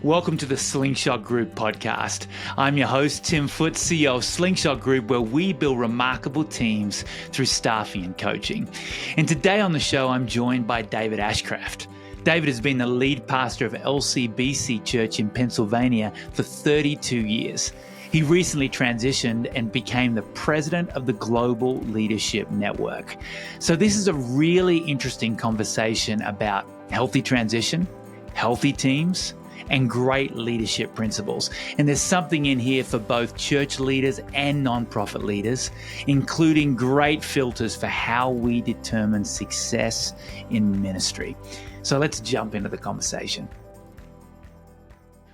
Welcome to the Slingshot Group podcast. I'm your host, Tim Foote, CEO of Slingshot Group, where we build remarkable teams through staffing and coaching. And today on the show, I'm joined by David Ashcraft. David has been the lead pastor of LCBC Church in Pennsylvania for 32 years. He recently transitioned and became the president of the Global Leadership Network. So this is a really interesting conversation about healthy transition, healthy teams, and great leadership principles. And there's something in here for both church leaders and nonprofit leaders, including great filters for how we determine success in ministry. So let's jump into the conversation.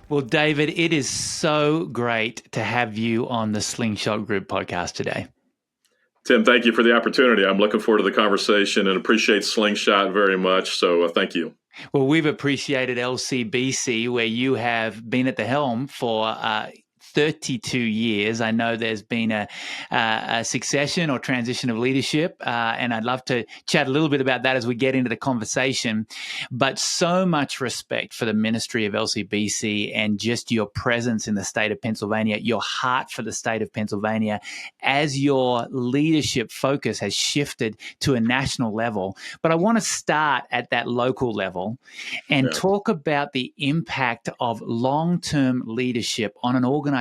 Well, David, it is so great to have you on the Slingshot Group podcast today. Tim, thank you for the opportunity. I'm looking forward to the conversation and appreciate Slingshot very much. So thank you. Well, we've appreciated LCBC, where you have been at the helm for 32 years. I know there's been a succession or transition of leadership, and I'd love to chat a little bit about that as we get into the conversation. But so much respect for the ministry of LCBC and just your presence in the state of Pennsylvania, your heart for the state of Pennsylvania, as your leadership focus has shifted to a national level. But I want to start at that local level and talk about the impact of long-term leadership on an organization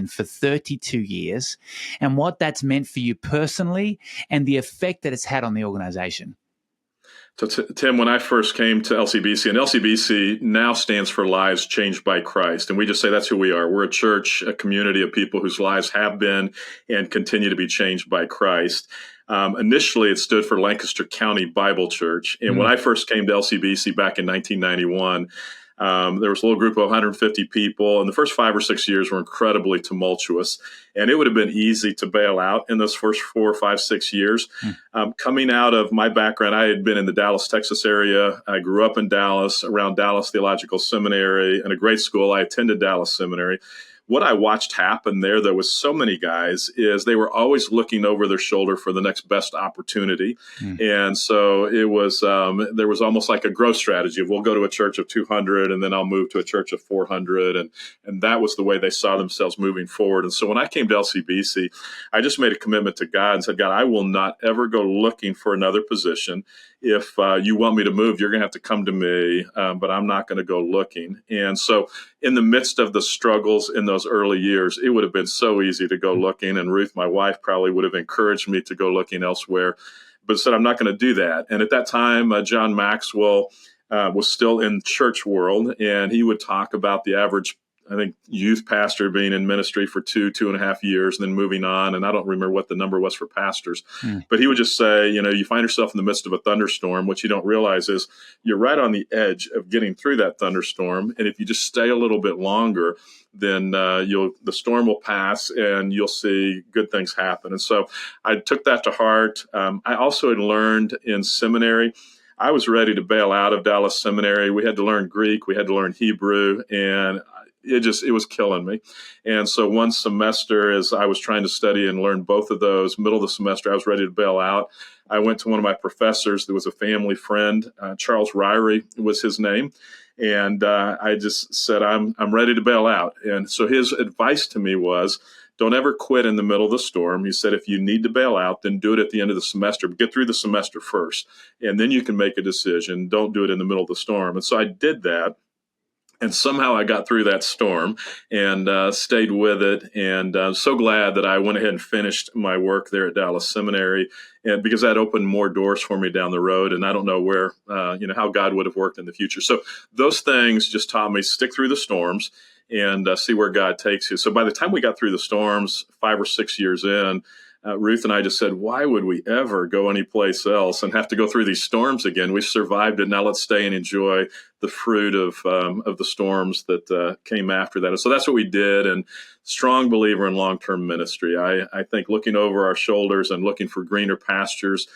for 32 years and what that's meant for you personally and the effect that it's had on the organization. So Tim, when I first came to LCBC, and LCBC now stands for Lives Changed by Christ, and we just say that's who we are. We're a church, a community of people whose lives have been and continue to be changed by Christ. Initially, it stood for Lancaster County Bible Church, and when I first came to LCBC back in 1991, there was a little group of 150 people, and the first 5 or 6 years were incredibly tumultuous. And it would have been easy to bail out in those first 4, 5, 6 years. Coming out of my background, I had been in the Dallas, Texas area. I grew up in Dallas, around Dallas Theological Seminary, and a great school. I attended Dallas Seminary. What I watched happen there with so many guys is they were always looking over their shoulder for the next best opportunity. And so it was, there was almost like a growth strategy of we'll go to a church of 200 and then I'll move to a church of 400. And that was the way they saw themselves moving forward. And so when I came to LCBC, I just made a commitment to God and said, God, I will not ever go looking for another position. If you want me to move, you're going to have to come to me, but I'm not going to go looking. And so in the midst of the struggles in those early years, it would have been so easy to go looking. And Ruth, my wife, probably would have encouraged me to go looking elsewhere, but said, I'm not going to do that. And at that time, John Maxwell was still in church world, and he would talk about the average, I think, youth pastor being in ministry for 2.5 years, and then moving on. And I don't remember what the number was for pastors, but he would just say, you find yourself in the midst of a thunderstorm. What you don't realize is you're right on the edge of getting through that thunderstorm. And if you just stay a little bit longer, then the storm will pass and you'll see good things happen. And so I took that to heart. I also had learned in seminary, I was ready to bail out of Dallas Seminary. We had to learn Greek, we had to learn Hebrew, and it was killing me. And so one semester, as I was trying to study and learn both of those, middle of the semester, I was ready to bail out. I went to one of my professors that was a family friend. Charles Ryrie was his name. And I just said, I'm ready to bail out. And so his advice to me was, don't ever quit in the middle of the storm. He said, if you need to bail out, then do it at the end of the semester. But get through the semester first, and then you can make a decision. Don't do it in the middle of the storm. And so I did that. And somehow I got through that storm and stayed with it. And I'm so glad that I went ahead and finished my work there at Dallas Seminary, and because that opened more doors for me down the road. And I don't know where, how God would have worked in the future. So those things just taught me stick through the storms and see where God takes you. So by the time we got through the storms, 5 or 6 years in, Ruth and I just said, why would we ever go anyplace else and have to go through these storms again? We survived it. Now let's stay and enjoy the fruit of the storms that came after that. And so that's what we did. And strong believer in long-term ministry. I think looking over our shoulders and looking for greener pastures,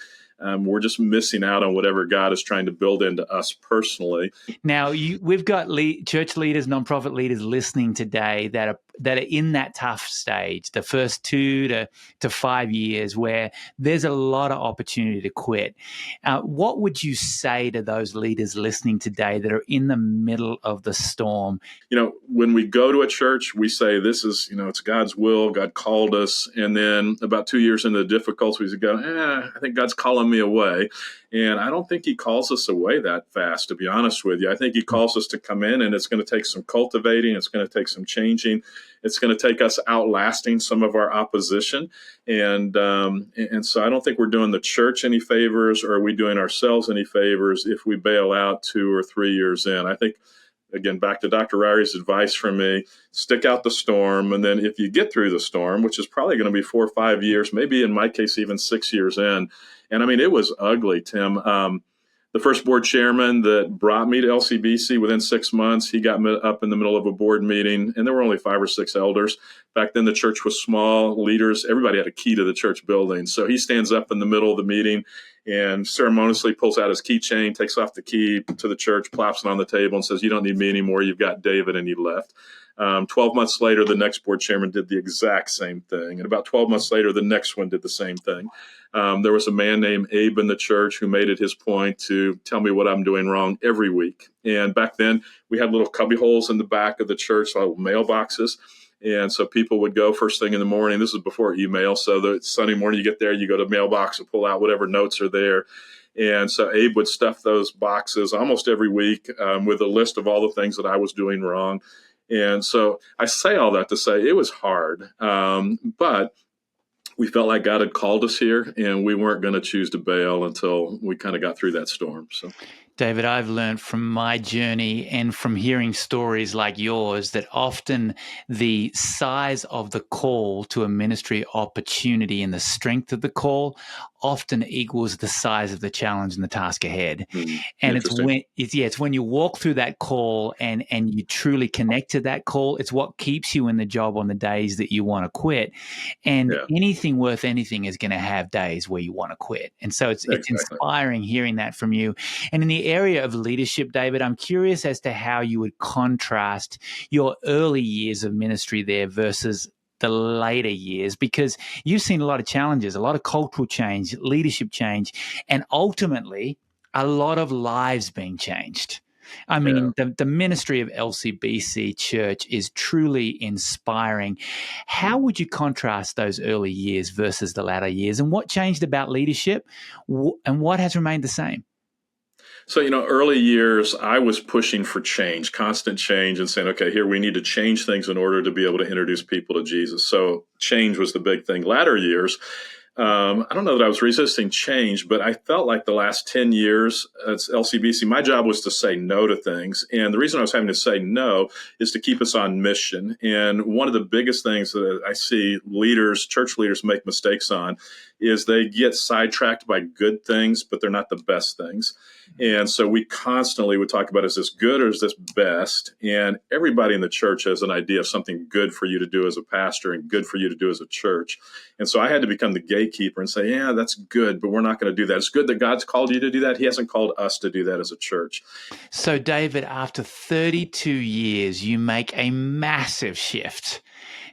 we're just missing out on whatever God is trying to build into us personally. Now, we've got church leaders, nonprofit leaders listening today that that are in that tough stage, the first 2 to 5 years, where there's a lot of opportunity to quit. What would you say to those leaders listening today that are in the middle of the storm? When we go to a church, we say this is, it's God's will. God called us. And then about 2 years into the difficulties, we go, I think God's calling me away. And I don't think he calls us away that fast, to be honest with you. I think he calls us to come in, and it's going to take some cultivating. It's going to take some changing. It's going to take us outlasting some of our opposition. And so I don't think we're doing the church any favors, or are we doing ourselves any favors if we bail out 2 or 3 years in. I think, again, back to Dr. Ryrie's advice from me, stick out the storm. And then if you get through the storm, which is probably going to be 4 or 5 years, maybe in my case, even 6 years in. And I mean, it was ugly, Tim. The first board chairman that brought me to LCBC, within 6 months, he got up in the middle of a board meeting, and there were only 5 or 6 elders. Back then, the church was small, leaders, everybody had a key to the church building. So he stands up in the middle of the meeting and ceremoniously pulls out his keychain, takes off the key to the church, plops it on the table, and says, "You don't need me anymore. You've got David," and he left. 12 months later, the next board chairman did the exact same thing. And about 12 months later, the next one did the same thing. There was a man named Abe in the church who made it his point to tell me what I'm doing wrong every week. And back then, we had little cubby holes in the back of the church, little mailboxes. And so people would go first thing in the morning. This is before email. So the Sunday morning, you get there, you go to the mailbox and pull out whatever notes are there. And so Abe would stuff those boxes almost every week with a list of all the things that I was doing wrong. And so I say all that to say it was hard, but we felt like God had called us here, and we weren't going to choose to bail until we kind of got through that storm. So, David, I've learned from my journey and from hearing stories like yours that often the size of the call to a ministry opportunity and the strength of the call often equals the size of the challenge and the task ahead. And it's when you walk through that call and you truly connect to that call, it's what keeps you in the job on the days that you want to quit. And anything worth anything is going to have days where you want to quit. And so it's inspiring hearing that from you. And in the area of leadership, David, I'm curious as to how you would contrast your early years of ministry there versus the later years, because you've seen a lot of challenges, a lot of cultural change, leadership change, and ultimately a lot of lives being changed. I mean, the ministry of LCBC Church is truly inspiring. How would you contrast those early years versus the latter years, and what changed about leadership and what has remained the same? So, early years, I was pushing for change, constant change, and saying, okay, here we need to change things in order to be able to introduce people to Jesus. So change was the big thing. Latter years, I don't know that I was resisting change, but I felt like the last 10 years at LCBC, my job was to say no to things. And the reason I was having to say no is to keep us on mission. And one of the biggest things that I see church leaders make mistakes on is they get sidetracked by good things, but they're not the best things. And so we constantly would talk about, is this good or is this best? And everybody in the church has an idea of something good for you to do as a pastor and good for you to do as a church. And so I had to become the gatekeeper and say, yeah, that's good, but we're not going to do that. It's good that God's called you to do that. He hasn't called us to do that as a church. So, David, after 32 years, you make a massive shift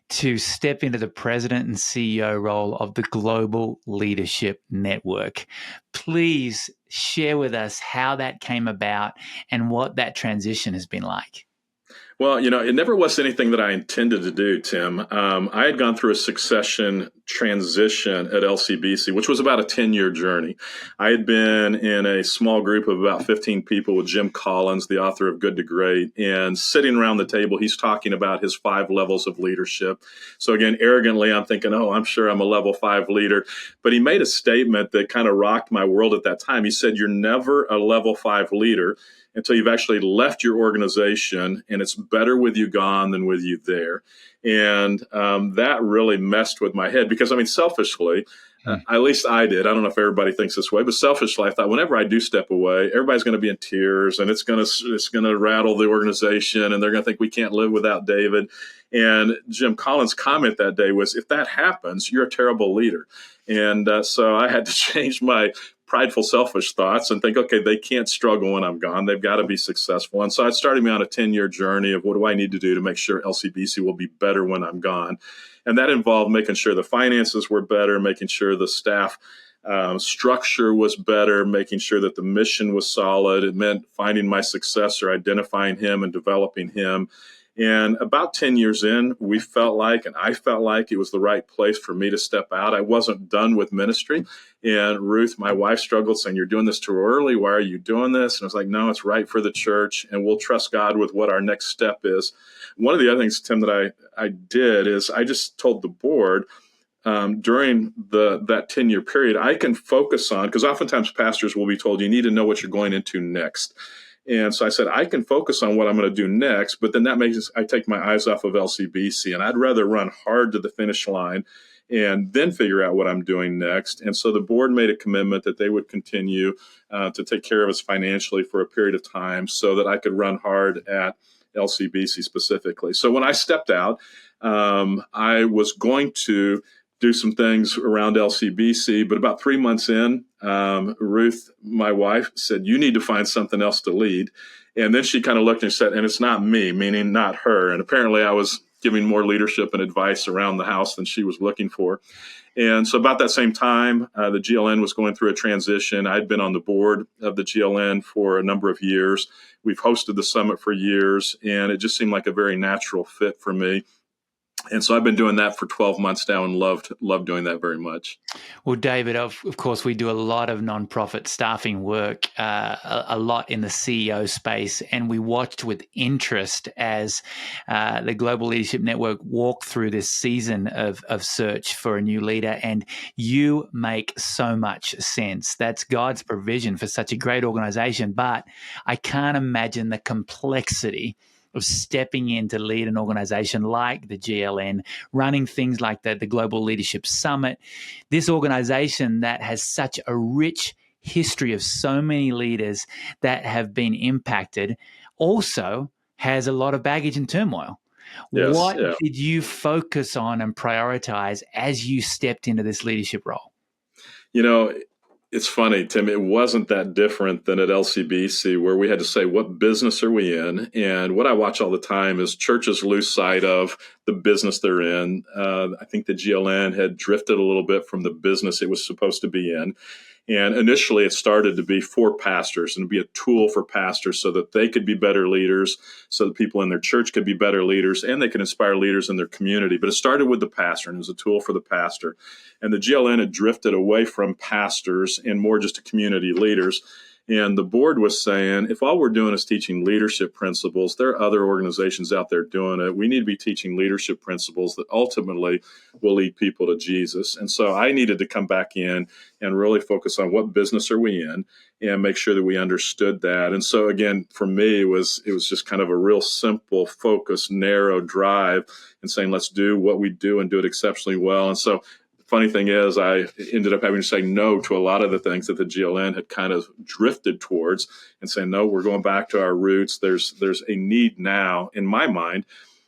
to step into the president and CEO role of the Global Leadership Network. Please share with us how that came about and what that transition has been like. Well, it never was anything that I intended to do, Tim. I had gone through a succession transition at LCBC, which was about a 10-year journey. I had been in a small group of about 15 people with Jim Collins, the author of Good to Great, and sitting around the table, he's talking about his 5 levels of leadership. So again, arrogantly, I'm thinking, I'm sure I'm a level 5 leader. But he made a statement that kind of rocked my world at that time. He said, you're never a level 5 leader until you've actually left your organization, and it's better with you gone than with you there. And that really messed with my head because, selfishly, at least I did. I don't know if everybody thinks this way, but selfishly, I thought whenever I do step away, everybody's going to be in tears, and it's going to rattle the organization, and they're going to think we can't live without David. And Jim Collins' comment that day was, if that happens, you're a terrible leader. And so I had to change my prideful, selfish thoughts and think, okay, they can't struggle when I'm gone. They've got to be successful. And so it started me on a 10-year journey of what do I need to do to make sure LCBC will be better when I'm gone. And that involved making sure the finances were better, making sure the staff structure was better, making sure that the mission was solid. It meant finding my successor, identifying him and developing him. And about 10 years in, we felt like, and I felt like it was the right place for me to step out. I wasn't done with ministry. And Ruth, my wife, struggled saying, you're doing this too early. Why are you doing this? And I was like, no, it's right for the church. And we'll trust God with what our next step is. One of the other things, Tim, that I did is I just told the board, during that 10-year period, I can focus on, because oftentimes pastors will be told you need to know what you're going into next. And so I said, I can focus on what I'm going to do next, but then that makes I take my eyes off of LCBC, and I'd rather run hard to the finish line and then figure out what I'm doing next. And so the board made a commitment that they would continue to take care of us financially for a period of time so that I could run hard at LCBC specifically. So when I stepped out, I was going to do some things around LCBC, but about 3 months in, Ruth, my wife, said, you need to find something else to lead. And then she kind of looked and said, and it's not me, meaning not her. And apparently I was giving more leadership and advice around the house than she was looking for. And so about that same time, the GLN was going through a transition. I'd been on the board of the GLN for a number of years. We've hosted the summit for years, and it just seemed like a very natural fit for me. And so I've been doing that for 12 months now and loved doing that very much. Well, David, of course, we do a lot of nonprofit staffing work, a lot in the CEO space, and we watched with interest as the Global Leadership Network walked through this season of search for a new leader, and you make so much sense. That's God's provision for such a great organization, but I can't imagine the complexity of stepping in to lead an organization like the GLN, running things like the Global Leadership Summit, this organization that has such a rich history of so many leaders that have been impacted, also has a lot of baggage and turmoil. Yes, What yeah. did you focus on and prioritize as you stepped into this leadership role? You know, it's funny, Tim, it wasn't that different than at LCBC where we had to say, what business are we in? And what I watch all the time is churches lose sight of the business they're in. I think the GLN had drifted a little bit from the business it was supposed to be in. And initially it started to be for pastors and to be a tool for pastors so that they could be better leaders, so that people in their church could be better leaders, and they could inspire leaders in their community. But it started with the pastor, and it was a tool for the pastor. And the GLN had drifted away from pastors and more just to community leaders. And the board was saying, if all we're doing is teaching leadership principles, there are other organizations out there doing it. We need to be teaching leadership principles that ultimately will lead people to Jesus. And so I needed to come back in and really focus on what business are we in and make sure that we understood that. And so again, for me, it was just kind of a real simple, focused, narrow drive and saying, let's do what we do and do it exceptionally well. And so funny thing is, I ended up having to say no to a lot of the things that the GLN had kind of drifted towards and saying, no, we're going back to our roots. There's a need now, in my mind,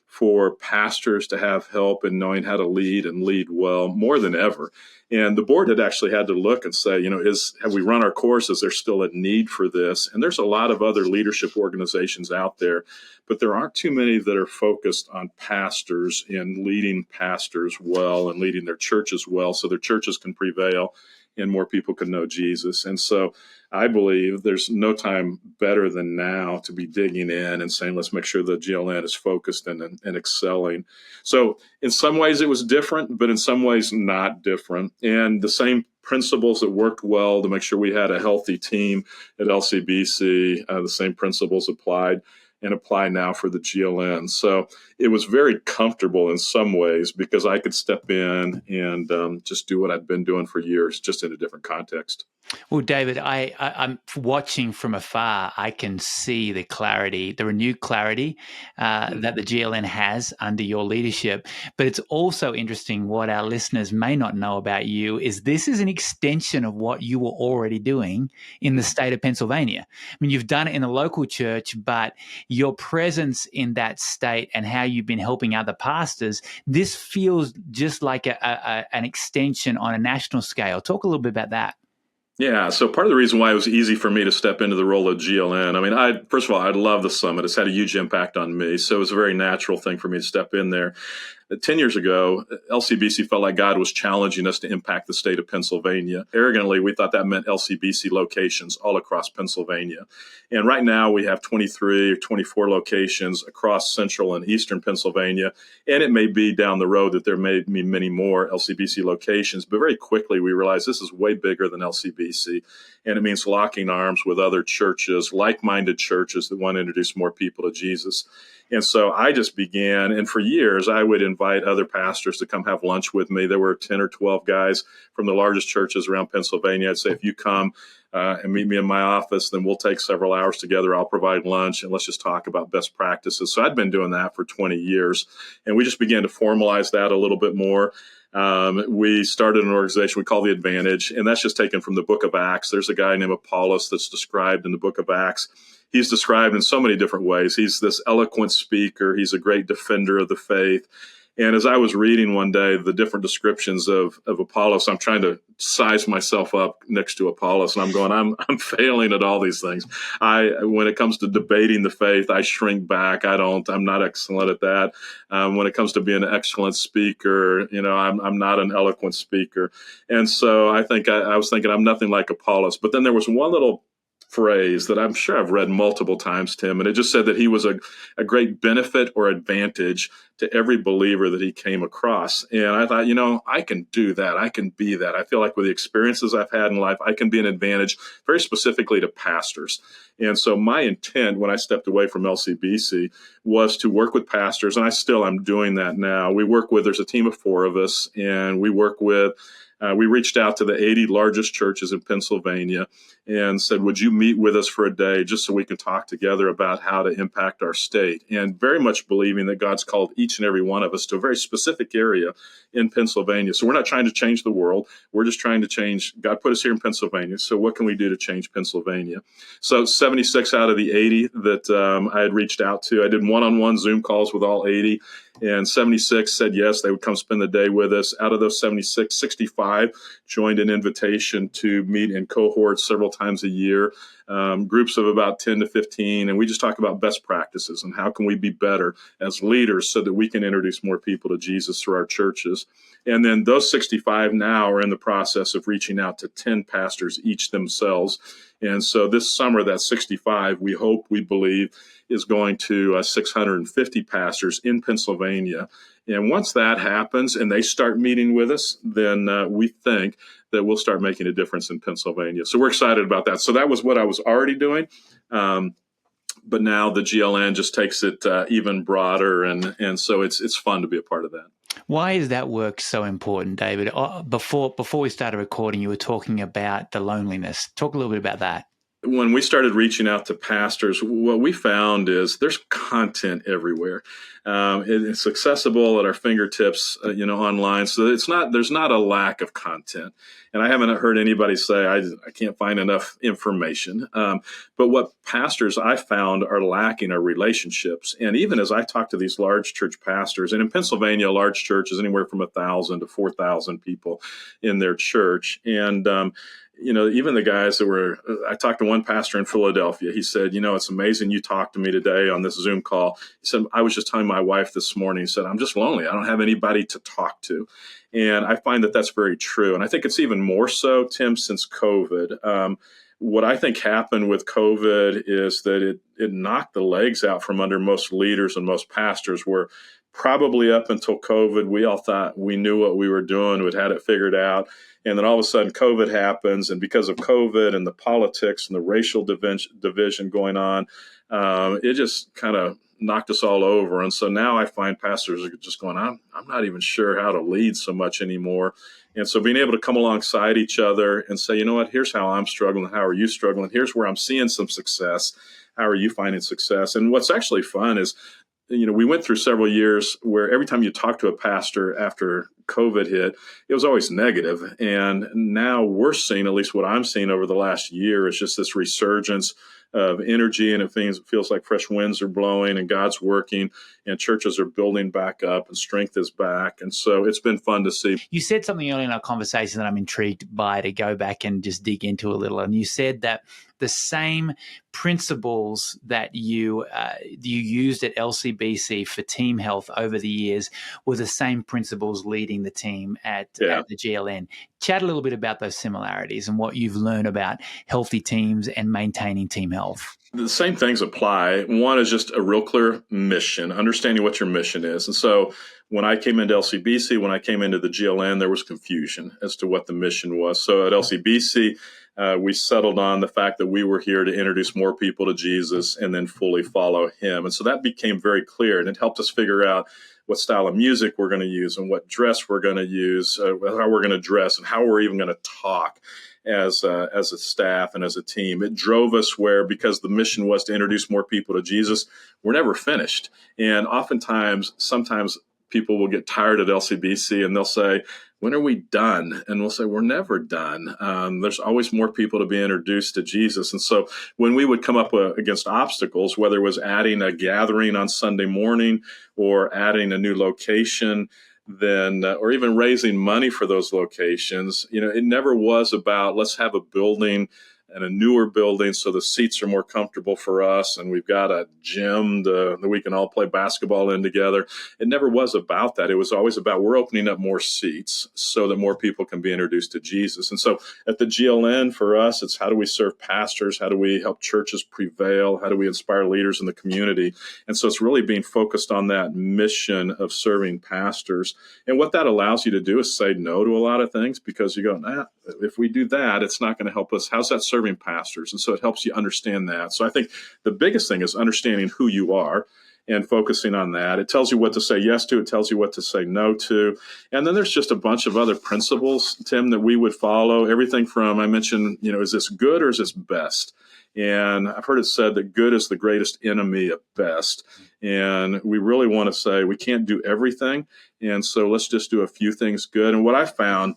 for pastors to have help in knowing how to lead and lead well more than ever. And the board had actually had to look and say, have we run our course? Is there still a need for this? And there's a lot of other leadership organizations out there, but there aren't too many that are focused on pastors and leading pastors well and leading their churches well so their churches can prevail and more people can know Jesus. And so I believe there's no time better than now to be digging in and saying, let's make sure the GLN is focused and excelling. So in some ways it was different, but in some ways not different. And the same principles that worked well to make sure we had a healthy team at LCBC, the same principles applied and apply now for the GLN. So it was very comfortable in some ways because I could step in and just do what I'd been doing for years, just in a different context. Well, David, I'm watching from afar. I can see the clarity, the renewed clarity that the GLN has under your leadership. But it's also interesting what our listeners may not know about you is this is an extension of what you were already doing in the state of Pennsylvania. I mean, you've done it in a local church, but your presence in that state and how you've been helping other pastors, this feels just like an extension on a national scale. Talk a little bit about that. Yeah, so part of the reason why it was easy for me to step into the role of GLN, I mean, first of all, I love the summit. It's had a huge impact on me, so it was a very natural thing for me to step in there. 10 years ago, LCBC felt like God was challenging us to impact the state of Pennsylvania. Arrogantly, we thought that meant LCBC locations all across Pennsylvania. And right now, we have 23 or 24 locations across central and eastern Pennsylvania. And it may be down the road that there may be many more LCBC locations. But very quickly, we realized this is way bigger than LCBC. And it means locking arms with other churches, like-minded churches that want to introduce more people to Jesus. And so I just began, and for years, I would invite other pastors to come have lunch with me. There were 10 or 12 guys from the largest churches around Pennsylvania. I'd say, if you come and meet me in my office, then we'll take several hours together. I'll provide lunch, and let's just talk about best practices. So I'd been doing that for 20 years, and we just began to formalize that a little bit more. We started an organization we call The Advantage, and that's just taken from the book of Acts. There's a guy named Apollos that's described in the book of Acts. He's described in so many different ways. He's this eloquent speaker. He's a great defender of the faith. And as I was reading one day the different descriptions of Apollos, I'm trying to size myself up next to Apollos, and I'm going, I'm failing at all these things. When it comes to debating the faith, I shrink back. I'm not excellent at that. When it comes to being an excellent speaker, I'm not an eloquent speaker. And so I was thinking I'm nothing like Apollos. But then there was one little phrase that I'm sure I've read multiple times, Tim, and it just said that he was a great benefit or advantage to every believer that he came across. And I thought, I can do that. I can be that. I feel like with the experiences I've had in life, I can be an advantage very specifically to pastors. And so my intent when I stepped away from LCBC was to work with pastors, and I'm doing that now. There's a team of 4 of us, and we reached out to the 80 largest churches in Pennsylvania and said, would you meet with us for a day just so we can talk together about how to impact our state? And very much believing that God's called each and every one of us to a very specific area in Pennsylvania. So we're not trying to change the world. We're just trying to change. God put us here in Pennsylvania. So what can we do to change Pennsylvania? So 76 out of the 80 that I had reached out to, I did one-on-one Zoom calls with all 80. And 76 said yes, they would come spend the day with us. Out of those 76, 65 joined an invitation to meet in cohorts several times a year, groups of about 10 to 15. And we just talk about best practices and how can we be better as leaders so that we can introduce more people to Jesus through our churches. And then those 65 now are in the process of reaching out to 10 pastors each themselves. And so this summer, that 65, we believe, is going to 650 pastors in Pennsylvania. And once that happens and they start meeting with us, then we think that we'll start making a difference in Pennsylvania. So we're excited about that. So that was what I was already doing. But now the GLN just takes it even broader. And so it's fun to be a part of that. Why is that work so important, David? Before we started recording, you were talking about the loneliness. Talk a little bit about that. When we started reaching out to pastors, what we found is there's content everywhere. It's accessible at our fingertips, online. So there's not a lack of content. And I haven't heard anybody say, I can't find enough information. But what pastors I found are lacking are relationships. And even as I talk to these large church pastors, and in Pennsylvania, a large church is anywhere from 1,000 to 4,000 people in their church. And even the guys I talked to one pastor in Philadelphia. He said, it's amazing you talked to me today on this Zoom call. He said, I was just telling my wife this morning, he said, I'm just lonely. I don't have anybody to talk to. And I find that that's very true. And I think it's even more so, Tim, since COVID. What I think happened with COVID is that it knocked the legs out from under most leaders and most pastors where probably up until COVID, we all thought we knew what we were doing, we'd had it figured out. And then all of a sudden COVID happens. And because of COVID and the politics and the racial division going on, it just kind of knocked us all over. And so now I find pastors are just going, I'm not even sure how to lead so much anymore. And so being able to come alongside each other and say, you know what, here's how I'm struggling. How are you struggling? Here's where I'm seeing some success. How are you finding success? And what's actually fun is, we went through several years where every time you talk to a pastor after COVID hit, it was always negative. And now we're seeing, at least what I'm seeing over the last year, is just this resurgence of energy, and it feels like fresh winds are blowing and God's working and churches are building back up and strength is back. And so it's been fun to see. You said something earlier in our conversation that I'm intrigued by to go back and just dig into a little. And you said that the same principles that you used at LCBC for team health over the years were the same principles leading the team at the GLN. Chat a little bit about those similarities and what you've learned about healthy teams and maintaining team health. The same things apply. One is just a real clear mission, understanding what your mission is. And so when I came into LCBC, when I came into the GLN, there was confusion as to what the mission was. So at LCBC, we settled on the fact that we were here to introduce more people to Jesus and then fully follow him. And so that became very clear, and it helped us figure out what style of music we're going to use and what dress we're going to use, how we're going to dress, and how we're even going to talk as a staff and as a team. It drove us where, because the mission was to introduce more people to Jesus, we're never finished. And sometimes people will get tired at LCBC and they'll say, when are we done? And we'll say, we're never done. There's always more people to be introduced to Jesus. And so when we would come up against obstacles, whether it was adding a gathering on Sunday morning or adding a new location, or even raising money for those locations, it never was about, let's have a building and a newer building so the seats are more comfortable for us and we've got a gym that we can all play basketball in together. It never was about that. It was always about, we're opening up more seats so that more people can be introduced to Jesus. And so at the GLN, for us, it's how do we serve pastors? How do we help churches prevail? How do we inspire leaders in the community? And so it's really being focused on that mission of serving pastors. And what that allows you to do is say no to a lot of things, because you go, if we do that, it's not going to help us. How's that serving pastors? And so it helps you understand that. So I think the biggest thing is understanding who you are and focusing on that. It tells you what to say yes to. It tells you what to say no to. And then there's just a bunch of other principles, Tim, that we would follow. Everything from, I mentioned, is this good or is this best? And I've heard it said that good is the greatest enemy of best. And we really want to say we can't do everything. And so let's just do a few things good. And what I found,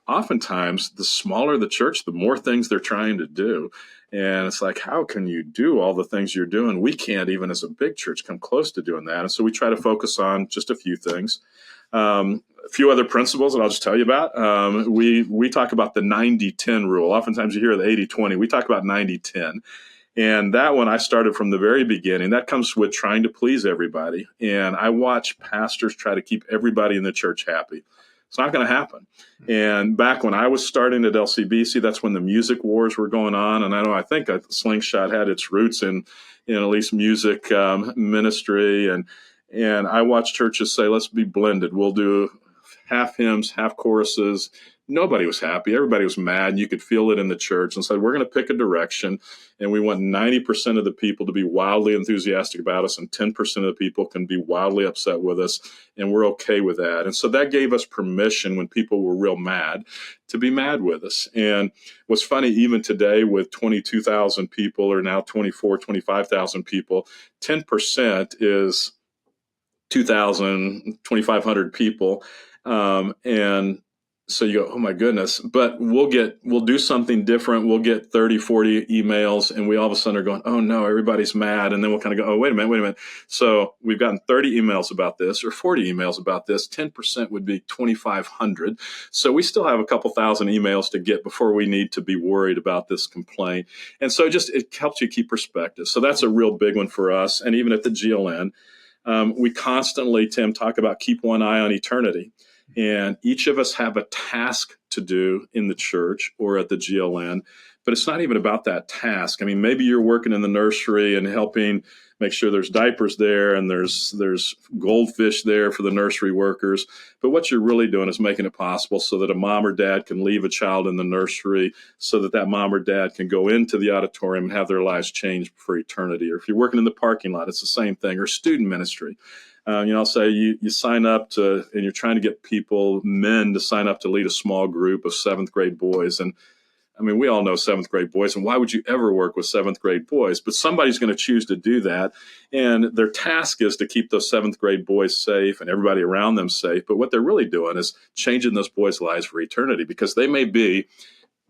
oftentimes, the smaller the church, the more things they're trying to do. And it's like, how can you do all the things you're doing? We can't, even as a big church, come close to doing that. And so we try to focus on just a few things. A few other principles that I'll just tell you about. We talk about the 90-10 rule. Oftentimes you hear the 80-20. We talk about 90-10. And that one I started from the very beginning. That comes with trying to please everybody. And I watch pastors try to keep everybody in the church happy. It's not going to happen. And back when I was starting at LCBC, that's when the music wars were going on. And I think Slingshot had its roots in at least music ministry. And I watched churches say, let's be blended. We'll do half hymns, half choruses. Nobody was happy. Everybody was mad. And you could feel it in the church. And said, we're going to pick a direction. And we want 90% of the people to be wildly enthusiastic about us, and 10% of the people can be wildly upset with us. And we're okay with that. And so that gave us permission, when people were real mad, to be mad with us. And what's funny, even today with 22,000 people, or now 25,000 people, 10% is 2,500 people. And so you go, oh my goodness, but we'll do something different. We'll get 30, 40 emails, and we all of a sudden are going, oh no, everybody's mad. And then we'll kind of go, oh, wait a minute. So we've gotten 30 emails about this, or 40 emails about this. 10% would be 2,500. So we still have a couple thousand emails to get before we need to be worried about this complaint. And so it helps you keep perspective. So that's a real big one for us. And even at the GLN, we constantly, Tim, talk about keep one eye on eternity. And each of us have a task to do in the church or at the GLN, But it's not even about that task. I mean, maybe you're working in the nursery and helping make sure there's diapers there and there's goldfish there for the nursery workers. But what you're really doing is making it possible so that a mom or dad can leave a child in the nursery so that that mom or dad can go into the auditorium and have their lives changed for eternity. Or if you're working in the parking lot, it's the same thing. Or student ministry. I'll say you sign up to, and you're trying to get men to sign up to lead a small group of seventh grade boys. And I mean, we all know seventh grade boys, and why would you ever work with seventh grade boys? But somebody's going to choose to do that. And their task is to keep those seventh grade boys safe and everybody around them safe. But what they're really doing is changing those boys' lives for eternity, because they may be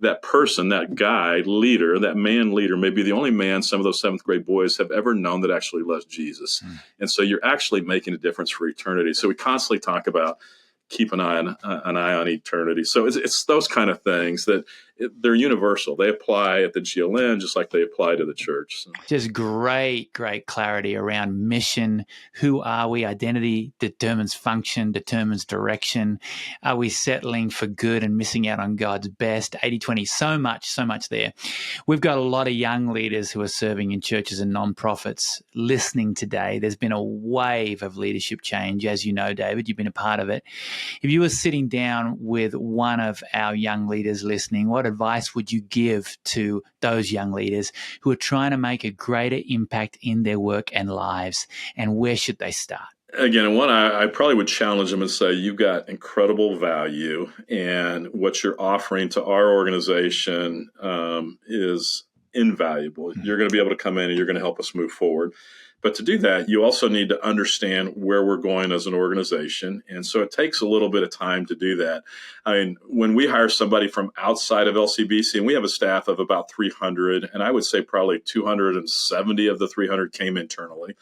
that person, that guy, leader, that man leader may be the only man some of those seventh grade boys have ever known that actually loves Jesus. And so you're actually making a difference for eternity. So we constantly talk about keep an eye on eternity. So it's those kind of things that they're universal. They apply at the GLN just like they apply to the church. So. Just great clarity around mission. Who are we? Identity determines function, determines direction. Are we settling for good and missing out on God's best? 80-20, so much there. We've got a lot of young leaders who are serving in churches and nonprofits listening today. There's been a wave of leadership change. As you know, David, you've been a part of it. If you were sitting down with one of our young leaders listening, what advice would you give to those young leaders who are trying to make a greater impact in their work and lives, and where should they start? Again, I probably would challenge them and say, you've got incredible value, and what you're offering to our organization is invaluable. You're going to be able to come in and you're going to help us move forward. But to do that, you also need to understand where we're going as an organization. And so it takes a little bit of time to do that. I mean, when we hire somebody from outside of LCBC, and we have a staff of about 300, and I would say probably 270 of the 300 came internally.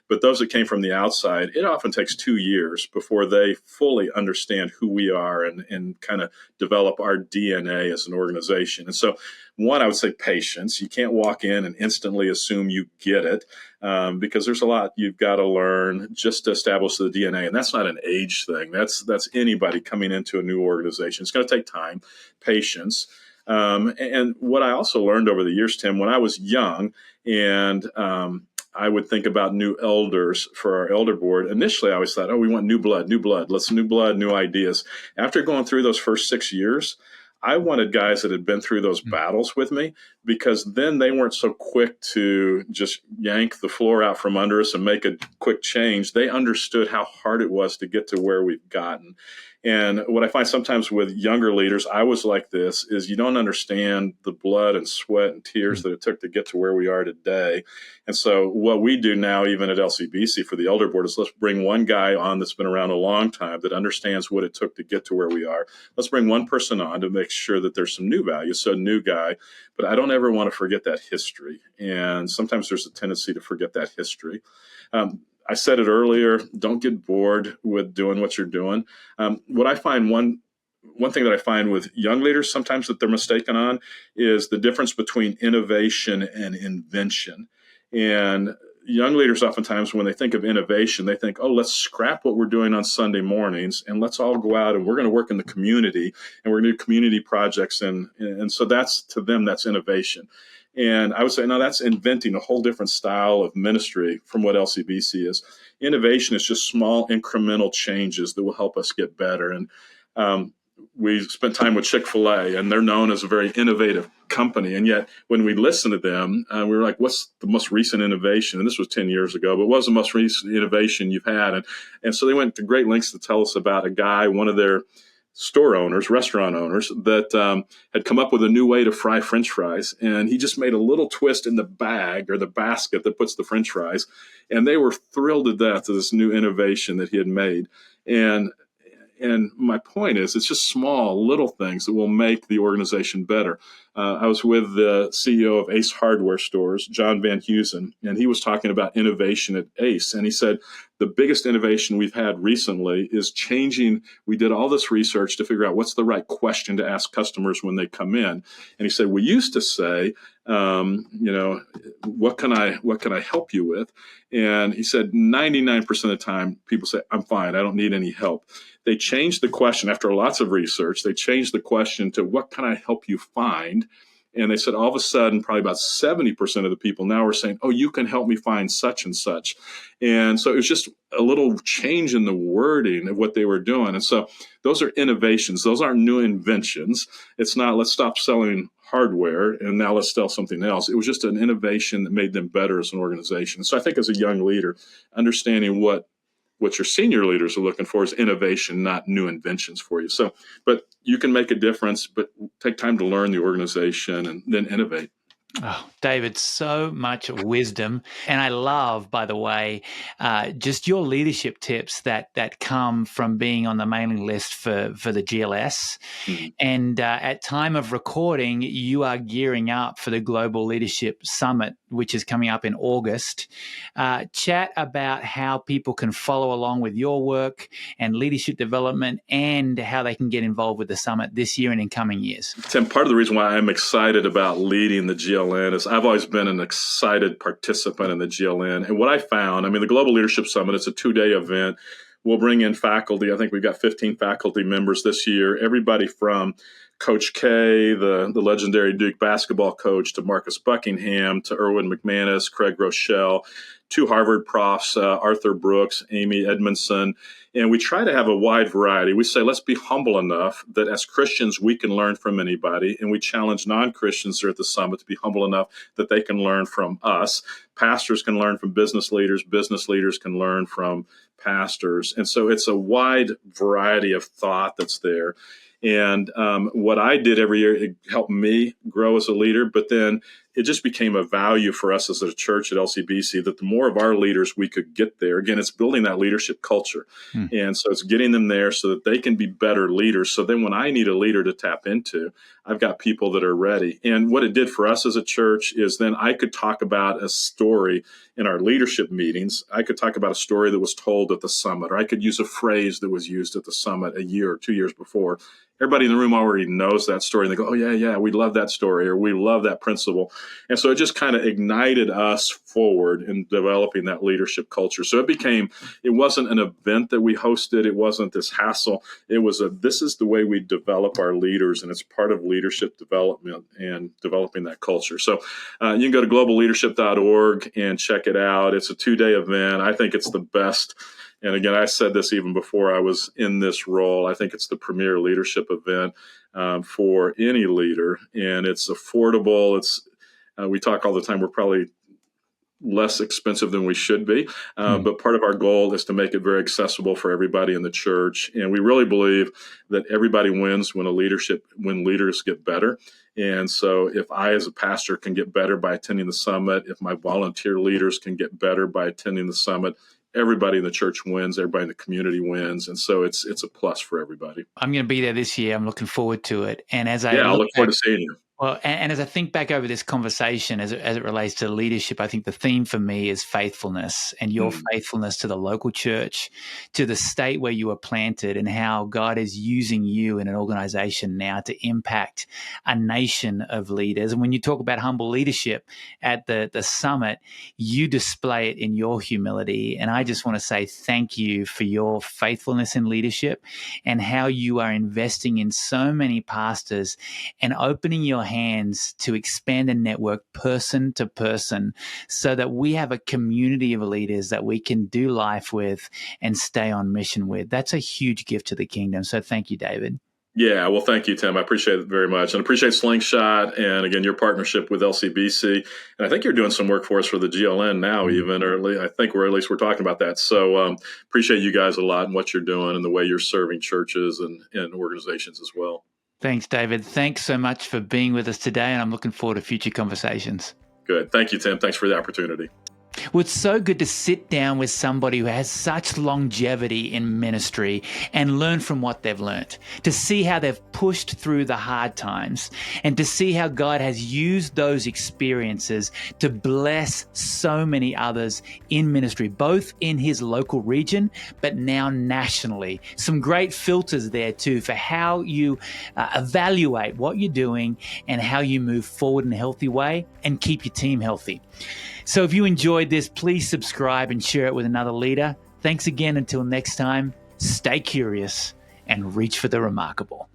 But those that came from the outside, it often takes 2 years before they fully understand who we are and kind of develop our DNA as an organization. And so, one, I would say patience. You can't walk in and instantly assume you get it because there's a lot you've got to learn just to establish the DNA. And that's not an age thing. That's anybody coming into a new organization. It's going to take time, patience. And what I also learned over the years, Tim, when I was young and I would think about new elders for our elder board. Initially, I always thought, we want new blood. Let's new blood, new ideas. After going through those first 6 years, I wanted guys that had been through those battles with me, because then they weren't so quick to just yank the floor out from under us and make a quick change. They understood how hard it was to get to where we've gotten. And what I find sometimes with younger leaders, I was like this, is you don't understand the blood and sweat and tears that it took to get to where we are today. And so what we do now, even at LCBC for the elder board, is let's bring one guy on that's been around a long time that understands what it took to get to where we are. Let's bring one person on to make sure that there's some new value. So a new guy, but I don't ever want to forget that history. And sometimes there's a tendency to forget that history. I said it earlier, don't get bored with doing what you're doing. What I find, one thing that I find with young leaders sometimes that they're mistaken on is the difference between innovation and invention. And young leaders oftentimes, when they think of innovation, they think, let's scrap what we're doing on Sunday mornings and let's all go out and we're going to work in the community and we're going to do community projects. And so that's, to them, that's innovation. And I would say, no, that's inventing a whole different style of ministry from what LCBC is. Innovation is just small incremental changes that will help us get better. And we spent time with Chick-fil-A, and they're known as a very innovative company. And yet when we listened to them, we were like, what's the most recent innovation? And this was 10 years ago, but what was the most recent innovation you've had? And so they went to great lengths to tell us about a guy, one of their store owners, restaurant owners, that had come up with a new way to fry French fries. And he just made a little twist in the bag or the basket that puts the French fries. And they were thrilled to death to this new innovation that he had made. And my point is, it's just small, little things that will make the organization better. I was with the CEO of Ace Hardware Stores, John Van Heusen, and he was talking about innovation at Ace. And he said, the biggest innovation we've had recently is changing. We did all this research to figure out what's the right question to ask customers when they come in. And he said, we used to say, what can I help you with? And he said, 99% of the time, people say, I'm fine. I don't need any help. They changed the question after lots of research. They changed the question to, what can I help you find? And they said all of a sudden, probably about 70% of the people now are saying, oh, you can help me find such and such. And so it was just a little change in the wording of what they were doing. And so those are innovations. Those aren't new inventions. It's not, let's stop selling hardware and now let's sell something else. It was just an innovation that made them better as an organization. So I think as a young leader, understanding what your senior leaders are looking for is innovation, not new inventions for you. So, but you can make a difference, but take time to learn the organization and then innovate. Oh, David, so much wisdom. And I love, by the way, just your leadership tips that come from being on the mailing list for the GLS. Mm-hmm. And at time of recording, you are gearing up for the Global Leadership Summit, which is coming up in August. Chat about how people can follow along with your work and leadership development and how they can get involved with the summit this year and in coming years. Tim, part of the reason why I'm excited about leading the GLN is I've always been an excited participant in the GLN. And what I found, the Global Leadership Summit, it's a 2-day event. We'll bring in faculty. I think we've got 15 faculty members this year. Everybody from Coach K, the legendary Duke basketball coach, to Marcus Buckingham, to Erwin McManus, Craig Rochelle, 2 Harvard profs, Arthur Brooks, Amy Edmondson. And we try to have a wide variety. We say, let's be humble enough that as Christians, we can learn from anybody. And we challenge non-Christians here at the summit to be humble enough that they can learn from us. Pastors can learn from business leaders can learn from pastors. And so it's a wide variety of thought that's there. And what I did every year, it helped me grow as a leader, but then it just became a value for us as a church at LCBC that the more of our leaders we could get there. Again, it's building that leadership culture. And so it's getting them there so that they can be better leaders. So then when I need a leader to tap into, I've got people that are ready. And what it did for us as a church is then I could talk about a story in our leadership meetings. I could talk about a story that was told at the summit, or I could use a phrase that was used at the summit a year or 2 years before. Everybody in the room already knows that story. And they go, oh, yeah, we love that story, or we love that principle. And so it just kind of ignited us forward in developing that leadership culture. So it wasn't an event that we hosted. It wasn't this hassle. It was this is the way we develop our leaders, and it's part of leadership development and developing that culture. So you can go to globalleadership.org and check it out. It's a 2-day event. I think it's the best. And again, I said this even before I was in this role. I think it's the premier leadership event for any leader, and it's affordable. We talk all the time. We're probably less expensive than we should be, but part of our goal is to make it very accessible for everybody in the church. And we really believe that everybody wins when leaders get better. And so if I, as a pastor, can get better by attending the summit, if my volunteer leaders can get better by attending the summit, everybody in the church wins, everybody in the community wins. And so it's a plus for everybody. I'm going to be there this year. I'm looking forward to it. And as I look forward to seeing you. Well, and as I think back over this conversation, as it relates to leadership, I think the theme for me is faithfulness, and your faithfulness to the local church, to the state where you were planted, and how God is using you in an organization now to impact a nation of leaders. And when you talk about humble leadership at the summit, you display it in your humility. And I just want to say thank you for your faithfulness in leadership and how you are investing in so many pastors and opening your hands to expand a network person to person so that we have a community of leaders that we can do life with and stay on mission with. That's a huge gift to the kingdom. So thank you, David. Yeah, well, thank you, Tim. I appreciate it very much. And appreciate Slingshot and, again, your partnership with LCBC. And I think you're doing some work for us for the GLN now even, or I think we're talking about that. So appreciate you guys a lot and what you're doing and the way you're serving churches and organizations as well. Thanks, David. Thanks so much for being with us today, and I'm looking forward to future conversations. Good. Thank you, Tim. Thanks for the opportunity. Well, it's so good to sit down with somebody who has such longevity in ministry and learn from what they've learned, to see how they've pushed through the hard times and to see how God has used those experiences to bless so many others in ministry, both in his local region, but now nationally. Some great filters there too for how you evaluate what you're doing and how you move forward in a healthy way and keep your team healthy. So if you enjoyed this, please subscribe and share it with another leader. Thanks again. Until next time, stay curious and reach for the remarkable.